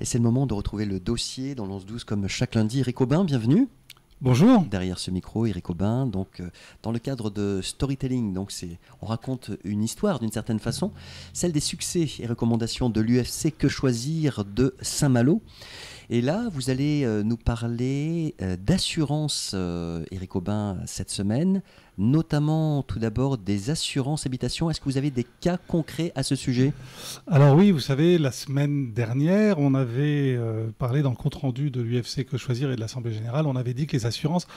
Et c'est le moment de retrouver le dossier dans l'11-12 comme chaque lundi. Eric Aubin, bienvenue. Bonjour. Derrière ce micro, Eric Aubin, donc dans le cadre de storytelling, donc on raconte une histoire d'une certaine façon, celle des succès et recommandations de l'UFC Que Choisir de Saint-Malo. Et là, vous allez nous parler d'assurance, Eric Aubin, cette semaine, notamment tout d'abord des assurances habitation. Est-ce que vous avez des cas concrets à ce sujet ? Alors oui, vous savez, la semaine dernière, on avait parlé dans le compte-rendu de l'UFC Que Choisir et de l'Assemblée Générale, on avait dit que les assurances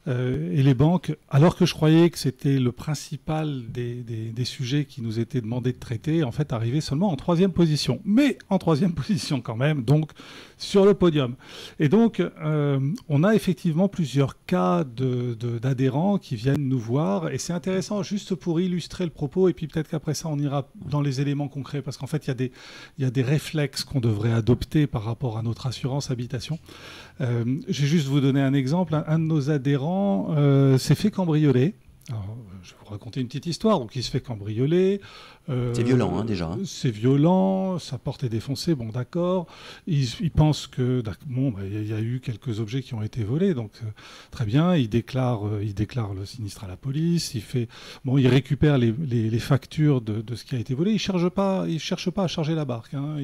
et les banques, alors que je croyais que c'était le principal des sujets qui nous étaient demandés de traiter, en fait, arrivaient seulement en 3e position. Mais en 3e position quand même, donc sur le podium. Et donc, on a effectivement plusieurs cas d'adhérents qui viennent nous voir. Et c'est intéressant, juste pour illustrer le propos, et puis peut-être qu'après ça, on ira dans les éléments concrets, parce qu'en fait, il y a des réflexes qu'on devrait adopter par rapport à notre assurance habitation. Je vais juste vous donner un exemple. Un de nos adhérents s'est fait cambrioler. Alors, je vais vous raconter une petite histoire. Donc, il se fait cambrioler. C'est violent, déjà. C'est violent, sa porte est défoncée, bon d'accord. Il pense que il y a eu quelques objets qui ont été volés, donc très bien. Il déclare le sinistre à la police. Il récupère les factures de ce qui a été volé. Il cherche pas à charger la barque. Hein.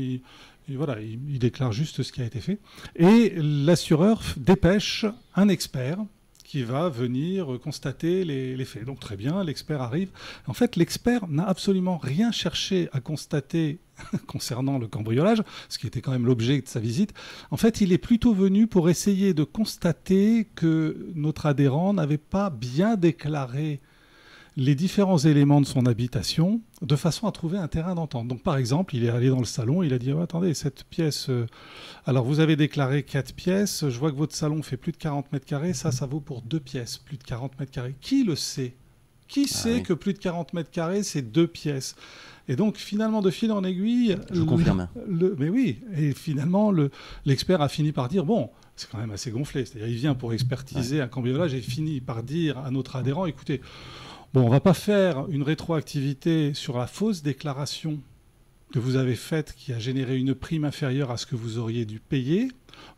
Il déclare juste ce qui a été fait. Et l'assureur dépêche un expert qui va venir constater les faits. Donc très bien, l'expert arrive. En fait, l'expert n'a absolument rien cherché à constater concernant le cambriolage, ce qui était quand même l'objet de sa visite. En fait, il est plutôt venu pour essayer de constater que notre adhérent n'avait pas bien déclaré les différents éléments de son habitation de façon à trouver un terrain d'entente. Donc par exemple, il est allé dans le salon, il a dit attendez, cette pièce, alors vous avez déclaré 4 pièces, je vois que votre salon fait plus de 40 mètres carrés, ça vaut pour 2 pièces, plus de 40 mètres carrés. Qui le sait ? Qui sait que plus de 40 mètres carrés, c'est 2 pièces ? Et donc finalement, de fil en aiguille... Je confirme. Mais oui, et finalement, l'expert a fini par dire, bon, c'est quand même assez gonflé, c'est-à-dire il vient pour expertiser un cambriolage et finit par dire à notre adhérent, écoutez, bon, on ne va pas faire une rétroactivité sur la fausse déclaration que vous avez faite qui a généré une prime inférieure à ce que vous auriez dû payer.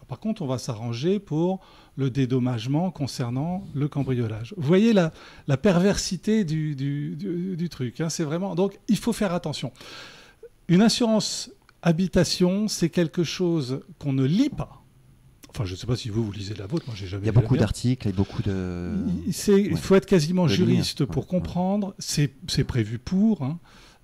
Par contre, on va s'arranger pour le dédommagement concernant le cambriolage. Vous voyez la perversité du truc. Hein, c'est vraiment... Donc, il faut faire attention. Une assurance habitation, c'est quelque chose qu'on ne lit pas. Enfin, je ne sais pas si vous lisez la vôtre, moi j'ai jamais lu. Il y a beaucoup d'articles et beaucoup de... Il faut être quasiment juriste pour comprendre. C'est prévu pour... Hein.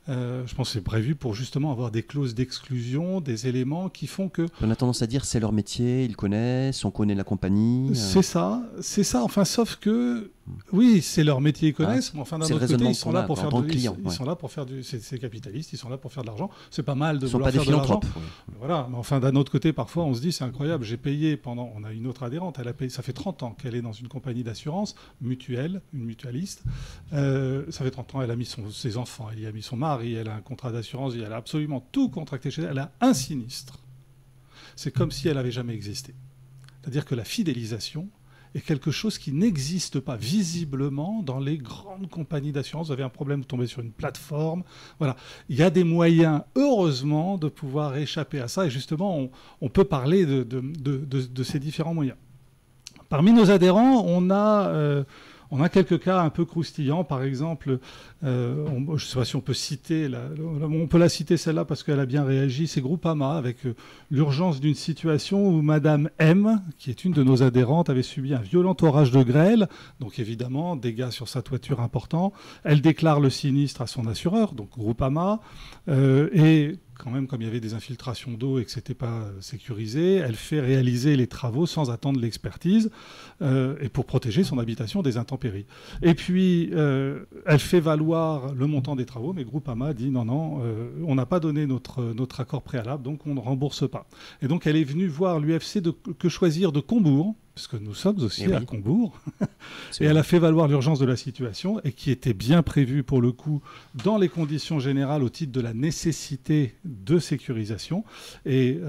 Je pense que c'est prévu pour justement avoir des clauses d'exclusion, des éléments qui font que... On a tendance à dire c'est leur métier, ils connaissent, on connaît la compagnie. C'est ça. Enfin, sauf que... Oui, c'est leur métier, ils connaissent, mais enfin d'un autre côté, ils sont là pour faire c'est capitalistes, ils sont là pour faire de l'argent. C'est pas mal de vouloir faire de l'argent. Voilà, mais enfin d'un autre côté, parfois on se dit c'est incroyable, j'ai payé on a une autre adhérente, elle a payé, ça fait 30 ans qu'elle est dans une compagnie d'assurance mutuelle, une mutualiste. Ça fait 30 ans, elle a mis ses enfants, elle y a mis son mari, elle a un contrat d'assurance, elle a absolument tout contracté chez elle, elle a un sinistre. C'est comme si elle n'avait jamais existé. C'est-à-dire que la fidélisation est quelque chose qui n'existe pas visiblement dans les grandes compagnies d'assurance. Vous avez un problème, vous tombez sur une plateforme. Voilà. Il y a des moyens, heureusement, de pouvoir échapper à ça. Et justement, on peut parler de ces différents moyens. Parmi nos adhérents, on a quelques cas un peu croustillants. Par exemple, je ne sais pas si on peut citer, on peut la citer celle-là parce qu'elle a bien réagi. C'est Groupama avec l'urgence d'une situation où Madame M, qui est une de nos adhérentes, avait subi un violent orage de grêle. Donc évidemment, dégâts sur sa toiture importants. Elle déclare le sinistre à son assureur, donc Groupama. Et quand même, comme il y avait des infiltrations d'eau et que ce n'était pas sécurisé, elle fait réaliser les travaux sans attendre l'expertise et pour protéger son habitation des intempéries. Et puis, elle fait valoir le montant des travaux, mais Groupama dit non, on n'a pas donné notre accord préalable, donc on ne rembourse pas. Et donc, elle est venue voir l'UFC Que Choisir de Combourg, parce que nous sommes aussi à Combourg, et elle a fait valoir l'urgence de la situation, et qui était bien prévue pour le coup dans les conditions générales au titre de la nécessité de sécurisation. Et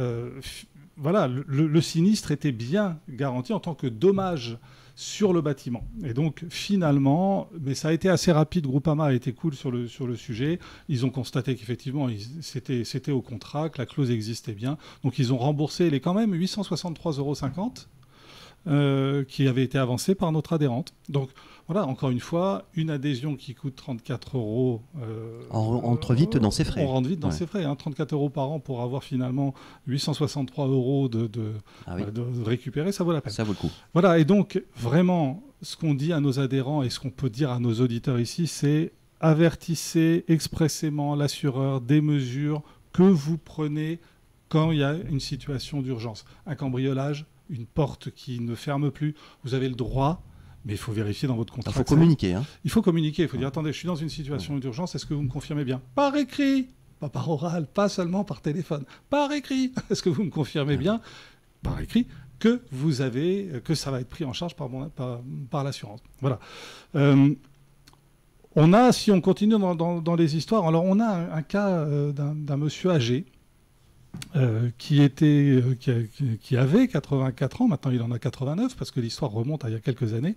voilà, le sinistre était bien garanti en tant que dommage sur le bâtiment. Et donc finalement, mais ça a été assez rapide, Groupama a été cool sur le sujet. Ils ont constaté qu'effectivement c'était au contrat, que la clause existait bien. Donc ils ont remboursé les quand même 863,50 € qui avaient été avancés par notre adhérente. Donc voilà, encore une fois, une adhésion qui coûte 34 €. On rentre vite dans ses frais. On rentre vite dans ses frais. 34 € par an pour avoir finalement 863 € de récupérer, ça vaut la peine. Ça vaut le coup. Voilà, et donc vraiment, ce qu'on dit à nos adhérents et ce qu'on peut dire à nos auditeurs ici, c'est avertissez expressément l'assureur des mesures que vous prenez quand il y a une situation d'urgence. Un cambriolage, une porte qui ne ferme plus, vous avez le droit. Mais il faut vérifier dans votre contrat. Il faut communiquer. Hein. Il faut communiquer. Il faut dire, attendez, je suis dans une situation d'urgence, est-ce que vous me confirmez bien? Par écrit, pas par oral, pas seulement par téléphone. Par écrit, est-ce que vous me confirmez bien, par écrit, que ça va être pris en charge par l'assurance. Voilà. Si on continue dans les histoires, alors on a un cas d'un monsieur âgé, qui avait 84 ans, maintenant il en a 89 parce que l'histoire remonte à il y a quelques années,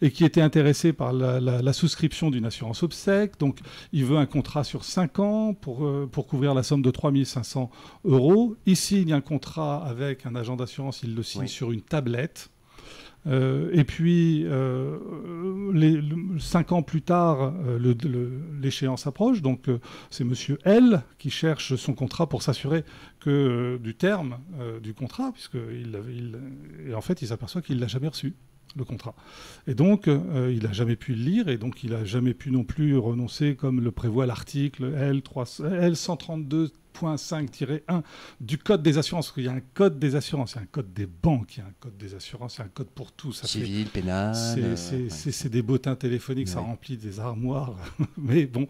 et qui était intéressé par la souscription d'une assurance obsèque. Donc il veut un contrat sur 5 ans pour couvrir la somme de 3 500 €. Ici il y a un contrat avec un agent d'assurance, il le signe sur une tablette. Et puis, 5 ans plus tard, l'échéance approche. Donc, c'est monsieur L qui cherche son contrat pour s'assurer du terme du contrat, et en fait, il s'aperçoit qu'il ne l'a jamais reçu, le contrat. Et donc, il n'a jamais pu le lire, et donc, il n'a jamais pu non plus renoncer, comme le prévoit l'article L132.5-1 du code des assurances. Il y a un code des assurances, il y a un code des banques, il y a un code des assurances, il y a un code pour tout. Civil, pénal. C'est des bottins téléphoniques, ça remplit des armoires. Mais bon,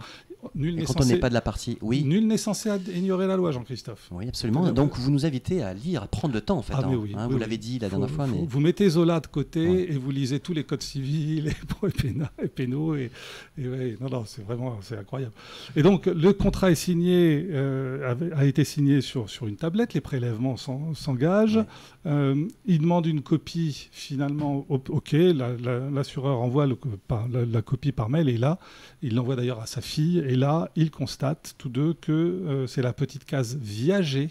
nul n'est censé... Quand on n'est pas de la partie, nul n'est censé ignorer la loi, Jean-Christophe. Oui, absolument. Donc vous nous invitez à lire, à prendre le temps, en fait. Vous l'avez dit la dernière fois. Vous mettez Zola de côté et vous lisez tous les codes civils et pénaux. Non, c'est incroyable. Et donc, le contrat est signé... a été signé sur une tablette, les prélèvements s'engagent. Il demande une copie, finalement, OK, l'assureur envoie la copie par mail, et là, il l'envoie d'ailleurs à sa fille, et là, ils constatent tous deux que c'est la petite case viager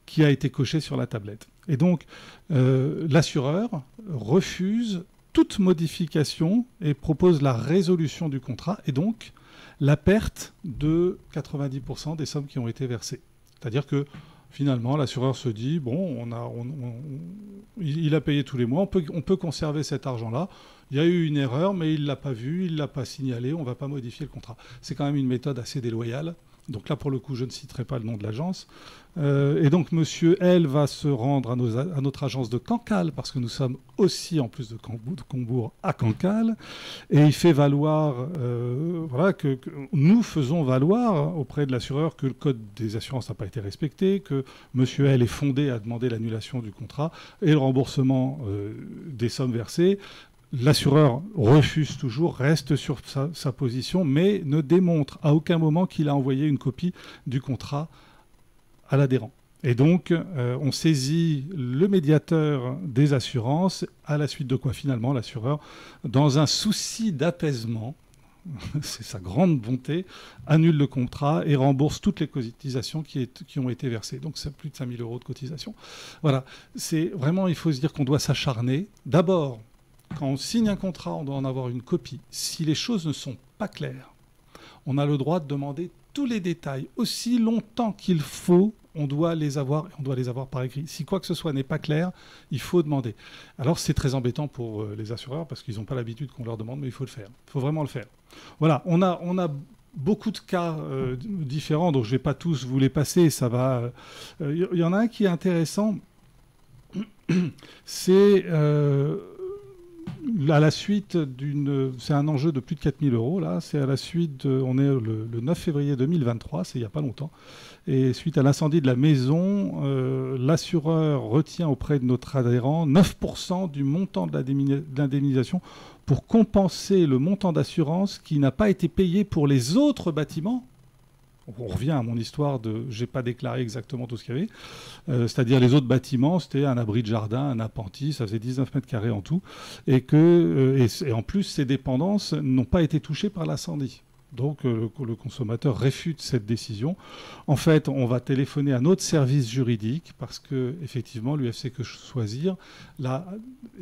qui a été cochée sur la tablette. Et donc, l'assureur refuse toute modification et propose la résolution du contrat, et donc la perte de 90% des sommes qui ont été versées. C'est-à-dire que finalement, l'assureur se dit, bon, il a payé tous les mois, on peut conserver cet argent-là. Il y a eu une erreur, mais il ne l'a pas vu, il ne l'a pas signalé, on ne va pas modifier le contrat. C'est quand même une méthode assez déloyale. Donc là, pour le coup, je ne citerai pas le nom de l'agence. Et donc, monsieur L va se rendre à notre agence de Cancale, parce que nous sommes aussi, en plus de Combourg, à Cancale. Et il fait valoir, que nous faisons valoir auprès de l'assureur que le code des assurances n'a pas été respecté, que monsieur L est fondé à demander l'annulation du contrat et le remboursement des sommes versées. L'assureur refuse toujours, reste sur sa position, mais ne démontre à aucun moment qu'il a envoyé une copie du contrat à l'adhérent. Et donc, on saisit le médiateur des assurances, à la suite de quoi, finalement, l'assureur, dans un souci d'apaisement, c'est sa grande bonté, annule le contrat et rembourse toutes les cotisations qui ont été versées. Donc, c'est plus de 5 000 € de cotisation. Voilà. C'est vraiment, il faut se dire qu'on doit s'acharner. D'abord, quand on signe un contrat, on doit en avoir une copie. Si les choses ne sont pas claires, on a le droit de demander tous les détails. Aussi longtemps qu'il faut, on doit les avoir, et on doit les avoir par écrit. Si quoi que ce soit n'est pas clair, il faut demander. Alors c'est très embêtant pour les assureurs, parce qu'ils n'ont pas l'habitude qu'on leur demande, mais il faut le faire. Il faut vraiment le faire. Voilà, on a beaucoup de cas différents, donc je ne vais pas tous vous les passer. Ça va. Il y en a un qui est intéressant. C'est... à la suite c'est un enjeu de plus de 4 000 €, là. C'est à la suite, on est le 9 février 2023, c'est il n'y a pas longtemps. Et suite à l'incendie de la maison, l'assureur retient auprès de notre adhérent 9% du montant de l'indemnisation pour compenser le montant d'assurance qui n'a pas été payé pour les autres bâtiments On revient à mon histoire de j'ai pas déclaré exactement tout ce qu'il y avait. C'est-à-dire les autres bâtiments, c'était un abri de jardin, un appentis, ça faisait 19 mètres carrés en tout. Et en plus, ces dépendances n'ont pas été touchées par l'incendie. Donc le consommateur réfute cette décision. En fait, on va téléphoner à notre service juridique parce que effectivement, l'UFC Que Choisir, là,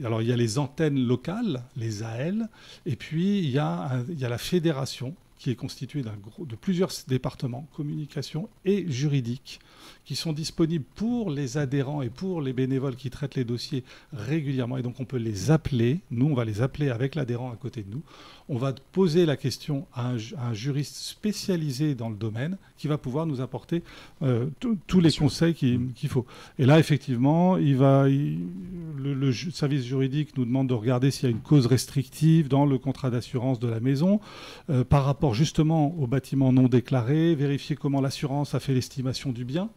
alors il y a les antennes locales, les AL, et puis il y a la fédération qui est constituée de plusieurs départements, communication et juridique, qui sont disponibles pour les adhérents et pour les bénévoles qui traitent les dossiers régulièrement. Et donc on peut les appeler. Nous, on va les appeler avec l'adhérent à côté de nous. On va poser la question à un juriste spécialisé dans le domaine qui va pouvoir nous apporter tous les conseils qu'il faut. Et là, effectivement, le service juridique nous demande de regarder s'il y a une cause restrictive dans le contrat d'assurance de la maison par rapport justement aux bâtiments non déclarés, vérifier comment l'assurance a fait l'estimation du bien.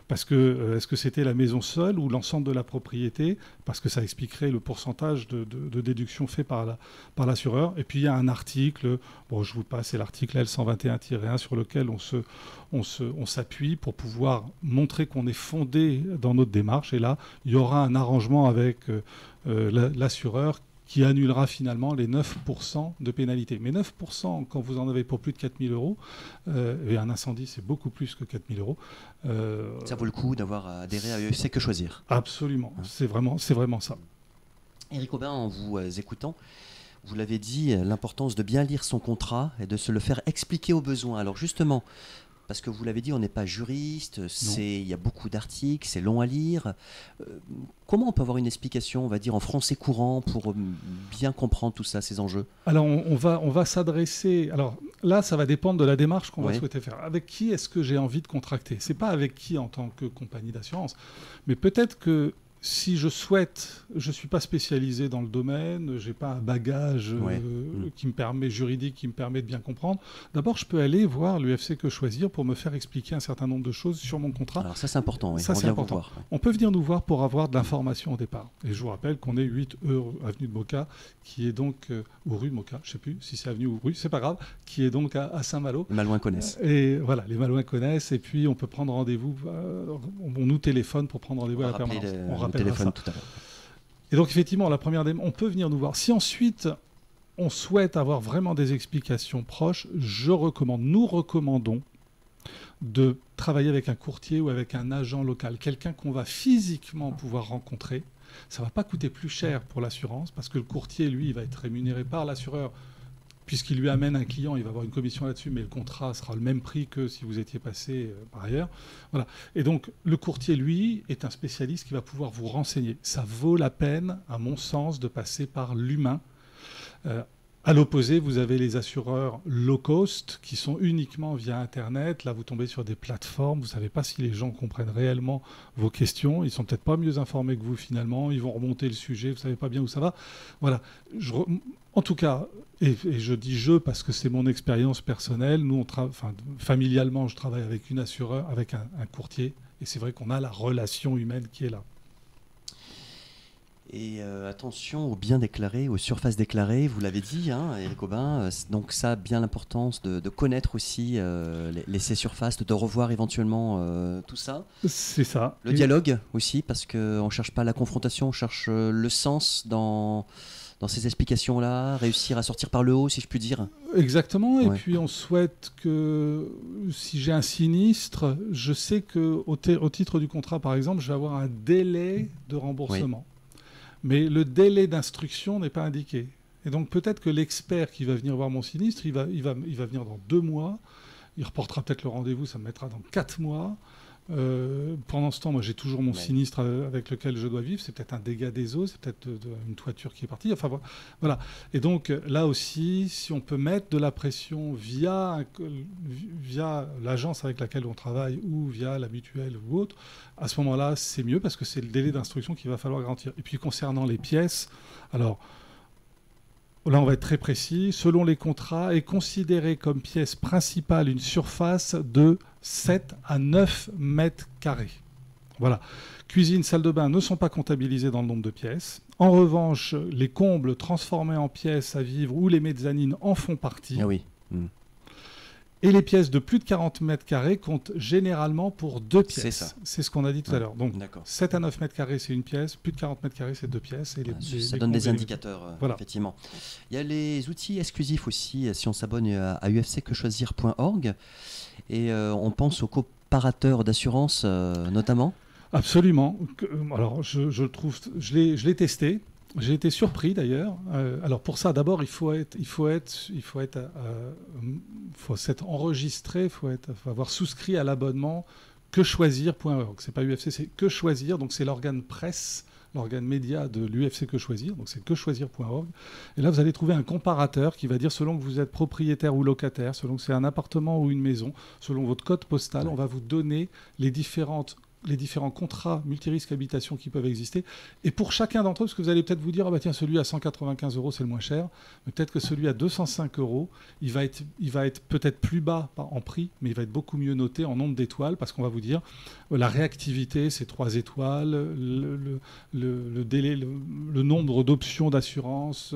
Parce que est-ce que c'était la maison seule ou l'ensemble de la propriété? Parce que ça expliquerait le pourcentage de déduction fait par l'assureur. Et puis il y a un article, bon je vous passe, c'est l'article L121-1 sur lequel on s'appuie pour pouvoir montrer qu'on est fondé dans notre démarche. Et là, il y aura un arrangement avec l'assureur qui annulera finalement les 9% de pénalité. Mais 9%, quand vous en avez pour plus de 4 000 euros, et un incendie, c'est beaucoup plus que 4 000 euros. Ça vaut le coup d'avoir adhéré à UFC Que Choisir. Absolument, c'est vraiment ça. Éric Aubin, en vous écoutant, vous l'avez dit, l'importance de bien lire son contrat et de se le faire expliquer au besoin. Alors justement, parce que vous l'avez dit, on n'est pas juriste, il y a beaucoup d'articles, c'est long à lire. Comment on peut avoir une explication, on va dire, en français courant pour bien comprendre tout ça, ces enjeux? Alors, on va s'adresser... Alors là, ça va dépendre de la démarche qu'on va souhaiter faire. Avec qui est-ce que j'ai envie de contracter? C'est pas avec qui en tant que compagnie d'assurance, mais peut-être que si je souhaite, je ne suis pas spécialisé dans le domaine, je n'ai pas un bagage juridique qui me permet de bien comprendre. D'abord, je peux aller voir l'UFC Que Choisir pour me faire expliquer un certain nombre de choses sur mon contrat. Alors ça, c'est important. Oui. Ça, c'est important. On peut venir nous voir pour avoir de l'information au départ. Et je vous rappelle qu'on est 8 avenue de Moka, qui est donc, ou rue de Moka, je ne sais plus si c'est avenue ou rue, c'est pas grave, qui est donc à Saint-Malo. Les Malouins connaissent. Et voilà, les Malouins connaissent. Et puis, on peut prendre rendez-vous, on nous téléphone pour prendre rendez-vous à la permanence. Téléphone tout à l'heure. Et donc effectivement, la première on peut venir nous voir. Si ensuite on souhaite avoir vraiment des explications proches, nous recommandons de travailler avec un courtier ou avec un agent local, quelqu'un qu'on va physiquement pouvoir rencontrer. Ça ne va pas coûter plus cher pour l'assurance parce que le courtier, lui, il va être rémunéré par l'assureur. Puisqu'il lui amène un client, il va avoir une commission là-dessus, mais le contrat sera le même prix que si vous étiez passé par ailleurs. Voilà. Et donc, le courtier, lui, est un spécialiste qui va pouvoir vous renseigner. Ça vaut la peine, à mon sens, de passer par l'humain. À l'opposé, vous avez les assureurs low cost qui sont uniquement via Internet. Là, vous tombez sur des plateformes. Vous ne savez pas si les gens comprennent réellement vos questions. Ils ne sont peut-être pas mieux informés que vous, finalement. Ils vont remonter le sujet. Vous ne savez pas bien où ça va. Voilà. En tout cas, et je dis parce que c'est mon expérience personnelle. Nous, familialement, je travaille avec une assureur, avec un courtier. Et c'est vrai qu'on a la relation humaine qui est là. Et attention aux biens déclarés, aux surfaces déclarées, vous l'avez dit, Éric Aubin, donc ça a bien l'importance de connaître aussi ces surfaces, de revoir éventuellement tout ça. C'est ça. Le dialogue aussi, parce qu'on ne cherche pas la confrontation, on cherche le sens dans ces explications-là, réussir à sortir par le haut, si je puis dire. Exactement, et puis on souhaite que si j'ai un sinistre, je sais qu'au titre du contrat, par exemple, je vais avoir un délai de remboursement. Mais le délai d'instruction n'est pas indiqué. Et donc peut-être que l'expert qui va venir voir mon sinistre, il va venir dans 2 mois, il reportera peut-être le rendez-vous, ça me mettra dans 4 mois. Pendant ce temps, moi j'ai toujours mon sinistre avec lequel je dois vivre, c'est peut-être un dégât des eaux, c'est peut-être une toiture qui est partie, enfin voilà. Et donc là aussi, si on peut mettre de la pression via l'agence avec laquelle on travaille ou via la mutuelle ou autre, à ce moment-là c'est mieux parce que c'est le délai d'instruction qu'il va falloir garantir. Et puis concernant les pièces, alors là on va être très précis, selon les contrats est considérée comme pièce principale une surface de 7 à 9 mètres carrés. Voilà. Cuisine, salle de bain ne sont pas comptabilisés dans le nombre de pièces. En revanche, les combles transformés en pièces à vivre ou les mezzanines en font partie. Ah oui. Et les pièces de plus de 40 mètres carrés comptent généralement pour 2 pièces. C'est ça. C'est ce qu'on a dit tout à l'heure. Donc, 7 à 9 mètres carrés, c'est une pièce. Plus de 40 mètres carrés, c'est 2 pièces. Et ça donne des indicateurs, voilà. Effectivement. Il y a les outils exclusifs aussi, si on s'abonne à ufcquechoisir.org. Et on pense aux comparateurs d'assurance notamment. Absolument. Alors, je l'ai testé. J'ai été surpris d'ailleurs. Alors pour ça, d'abord, il faut s'être enregistré, il faut avoir souscrit à l'abonnement quechoisir.org. C'est pas UFC, c'est Que Choisir. Donc c'est l'organe presse, l'organe média de l'UFC Que Choisir. Donc c'est quechoisir.org. Et là, vous allez trouver un comparateur qui va dire selon que vous êtes propriétaire ou locataire, selon que c'est un appartement ou une maison, selon votre code postal, on va vous donner les différents contrats multirisques habitation qui peuvent exister. Et pour chacun d'entre eux, parce que vous allez peut-être vous dire, ah bah tiens, celui à 195 €, c'est le moins cher. Mais peut-être que celui à 205 €, il va être peut-être plus bas en prix, mais il va être beaucoup mieux noté en nombre d'étoiles, parce qu'on va vous dire, la réactivité, c'est 3 étoiles, le délai, le nombre d'options d'assurance,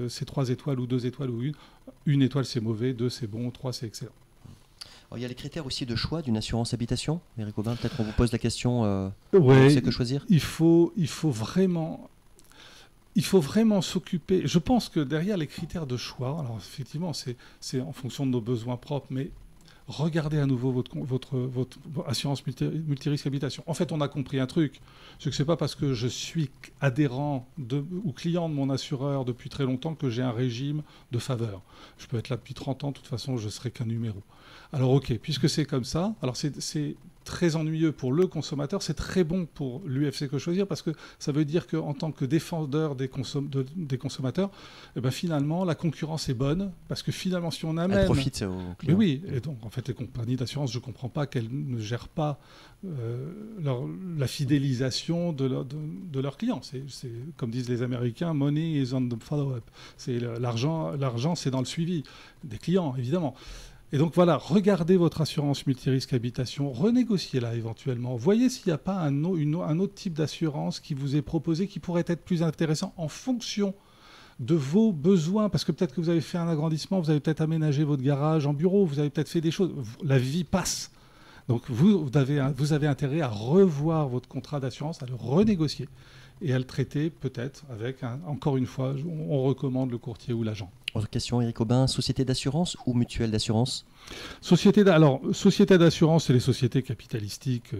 c'est 3 étoiles ou 2 étoiles ou 1. 1 étoile, c'est mauvais, 2, c'est bon, 3, c'est excellent. Alors, il y a les critères aussi de choix d'une assurance habitation. Eric Aubin, peut-être qu'on vous pose la question. Ouais, Que choisir. Il faut vraiment s'occuper. Je pense que derrière les critères de choix, alors effectivement, c'est en fonction de nos besoins propres, mais regardez à nouveau votre assurance multirisque habitation. En fait, on a compris un truc, c'est que c'est pas parce que je suis adhérent ou client de mon assureur depuis très longtemps que j'ai un régime de faveur. Je peux être là depuis 30 ans, de toute façon, je serai qu'un numéro. Alors ok, puisque c'est comme ça, alors c'est très ennuyeux pour le consommateur, c'est très bon pour l'UFC Que Choisir, parce que ça veut dire qu'en tant que défendeur des consommateurs, eh ben finalement la concurrence est bonne, parce que finalement si on amène... Elle profite aux clients. Mais oui, et donc en fait les compagnies d'assurance, je ne comprends pas qu'elles ne gèrent pas la fidélisation de leurs clients. C'est comme disent les Américains, money is on the follow-up. L'argent c'est dans le suivi des clients, évidemment. Et donc voilà, regardez votre assurance multirisque habitation, renégociez-la éventuellement. Voyez s'il n'y a pas un autre type d'assurance qui vous est proposé qui pourrait être plus intéressant en fonction de vos besoins. Parce que peut-être que vous avez fait un agrandissement, vous avez peut-être aménagé votre garage en bureau, vous avez peut-être fait des choses. La vie passe. Donc vous avez intérêt à revoir votre contrat d'assurance, à le renégocier et à le traiter peut-être avec, encore une fois, on recommande le courtier ou l'agent. Autre question, Eric Aubin, société d'assurance ou mutuelle d'assurance ? Société d'assurance, c'est les sociétés capitalistiques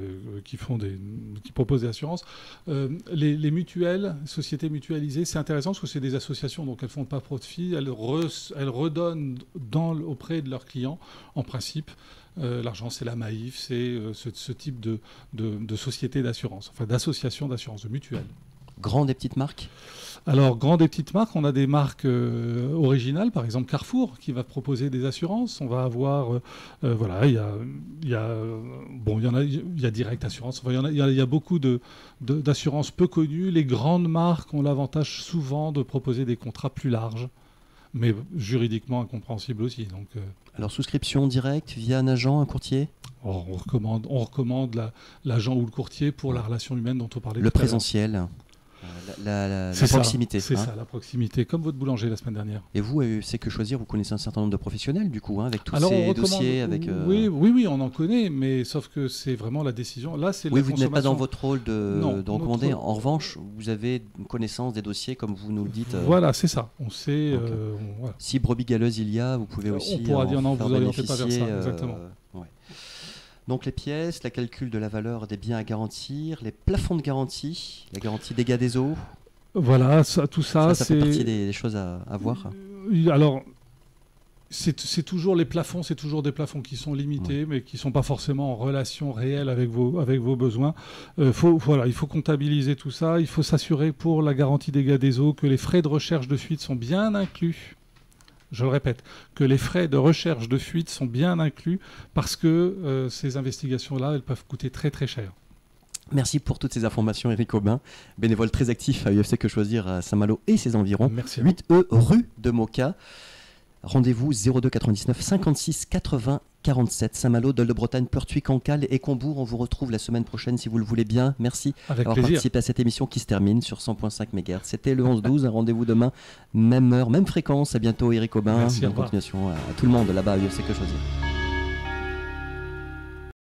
qui proposent des assurances. Les mutuelles, sociétés mutualisées, c'est intéressant parce que c'est des associations, donc elles ne font pas profit, elles redonnent auprès de leurs clients, en principe. L'argent, c'est la Maïf, c'est ce type de société d'assurance, enfin d'association d'assurance, de mutuelle. Grandes et petites marques ? Alors, grandes et petites marques, on a des marques originales, par exemple Carrefour, qui va proposer des assurances. On va avoir, il y a Direct Assurance. Enfin, il y a beaucoup d'assurances peu connues. Les grandes marques ont l'avantage souvent de proposer des contrats plus larges, mais juridiquement incompréhensibles aussi. Donc, alors, souscription directe via un agent, un courtier ? On recommande l'agent ou le courtier pour la relation humaine dont on parlait. Le présentiel. La proximité. C'est ça, la proximité, comme votre boulanger la semaine dernière. Et vous, c'est Que Choisir, vous connaissez un certain nombre de professionnels, du coup, avec tous ces dossiers avec, Oui, on en connaît, mais sauf que c'est vraiment la décision. Là, c'est oui, vous n'êtes pas dans votre rôle de recommander. En revanche, vous avez une connaissance des dossiers, comme vous nous le dites. Voilà, c'est ça. On sait. Voilà. Si brebis galeuse il y a, vous pouvez aussi. On pourra dire non, vous n'orientez pas vers ça, exactement. Donc les pièces, la calcul de la valeur des biens à garantir, les plafonds de garantie, la garantie dégâts des eaux. Voilà, tout ça c'est... fait partie des choses à voir. Alors, c'est toujours les plafonds, c'est toujours des plafonds qui sont limités, mais qui ne sont pas forcément en relation réelle avec vos besoins. Il faut comptabiliser tout ça. Il faut s'assurer pour la garantie dégâts des eaux que les frais de recherche de fuite sont bien inclus. Je le répète, que les frais de recherche de fuite sont bien inclus parce que ces investigations-là, elles peuvent coûter très très cher. Merci pour toutes ces informations, Eric Aubin, bénévole très actif à UFC Que Choisir à Saint-Malo et ses environs. Merci. 8E rue de Moka. Rendez-vous 02 99 56 80 47. Saint-Malo, Dol-de-Bretagne, Pertuis, Cancale et Combourg. On vous retrouve la semaine prochaine si vous le voulez bien. Merci d'avoir participé à cette émission qui se termine sur 100.5 MHz. C'était le 11-12. Un rendez-vous demain, même heure, même fréquence. À bientôt, Eric Aubin. Merci, bonne continuation à tout le monde là-bas à UFC Que Choisir.